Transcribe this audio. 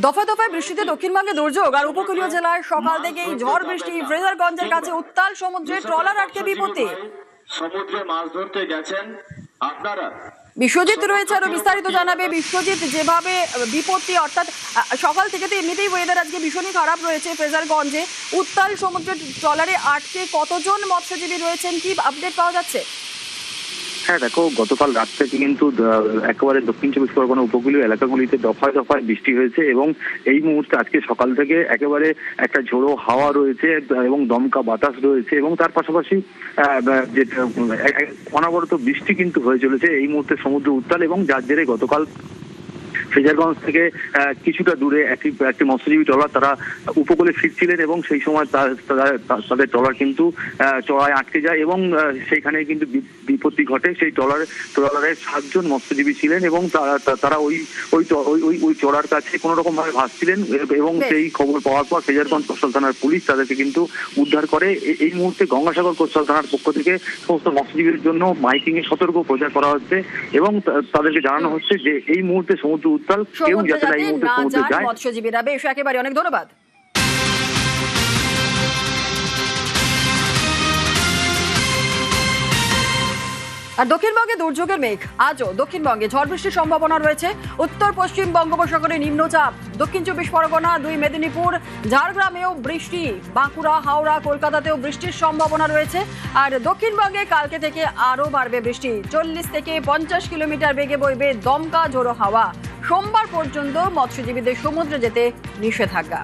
দফায় দফায় বৃষ্টিতে দক্ষিণবঙ্গে দুর্যোগ আর উপকূলীয় জেলায় সকাল থেকেই ঝড় বৃষ্টি। ফ্রেজারগঞ্জের কাছে উত্তাল সমুদ্রে ট্রলার আটকে বিপত্তি। সমুদ্রে মাছ ধরতে গেছেন আপনারা। বিশ্বজিৎ রয়েছে, আরো বিস্তারিত জানাবে। বিশ্বজিৎ, যেভাবে বিপত্তি, অর্থাৎ সকাল থেকে তো এমনিতেই ওয়েদার আজকে ভীষণই খারাপ রয়েছে ফ্রেজারগঞ্জে, উত্তাল সমুদ্রের ট্রলারে আটকে কতজন মৎস্যজীবী রয়েছেন, কি আপডেট পাওয়া যাচ্ছে? হ্যাঁ দেখো, গতকাল রাত থেকে কিন্তু একেবারে দক্ষিণ চব্বিশ পরগনা উপকূলীয় এলাকাগুলিতে দফায় দফায় বৃষ্টি হয়েছে এবং এই মুহূর্তে আজকে সকাল থেকে একেবারে একটা ঝোড়ো হাওয়া রয়েছে এবং দমকা বাতাস রয়েছে এবং তার পাশাপাশি যে অনবরত বৃষ্টি কিন্তু হয়ে চলেছে। এই মুহূর্তে সমুদ্র উত্তাল এবং যার জেরে গতকাল ফ্রেজারগঞ্জ থেকে কিছুটা দূরে একটি মৎস্যজীবী ট্রলার তারা উপকূলে ফিরছিলেন এবং সেই সময় তাদের ট্রলার কিন্তু চড়ায় আটকে যায় এবং সেইখানে কিন্তু বিপত্তি ঘটে। সেই ট্রলারে 7 জন মৎস্যজীবী ছিলেন এবং তারা ওই চড়ার কাছে কোনো রকম ভাবে ভাসছিলেন এবং সেই খবর পাওয়ার পর ফ্রেজারগঞ্জ কোস্টাল থানার পুলিশ তাদেরকে কিন্তু উদ্ধার করে। এই মুহূর্তে গঙ্গাসাগর কোস্টাল থানার পক্ষ থেকে সমস্ত মৎস্যজীবীর জন্য মাইকিং এ সতর্ক প্রচার করা হচ্ছে এবং তাদেরকে জানানো হচ্ছে যে এই মুহূর্তে সমুদ্র উত্তাল, কেউ যাতে এই মুহূর্তে সমুদ্রে যায়। মৎস্যজীবীরা বেশ, একেবারে অনেক ধন্যবাদ। আর দক্ষিণবঙ্গে দুর্যোগের মেঘ, আজও দক্ষিণবঙ্গে ঝড় বৃষ্টির সম্ভাবনা রয়েছে। উত্তর পশ্চিম বঙ্গোপসাগরে নিম্নচাপ, দক্ষিণ চব্বিশ পরগনা, 2 মেদিনীপুর, ঝাড়গ্রামেও বৃষ্টি, বাঁকুড়া, হাওড়া, কলকাতাতেও বৃষ্টির সম্ভাবনা রয়েছে। আর দক্ষিণবঙ্গে কালকে থেকে আরও বাড়বে বৃষ্টি, 40 থেকে 50 কিলোমিটার বেগে বইবে দমকা ঝোড়ো হাওয়া। সোমবার পর্যন্ত মৎস্যজীবীদের সমুদ্রে যেতে নিষেধাজ্ঞা।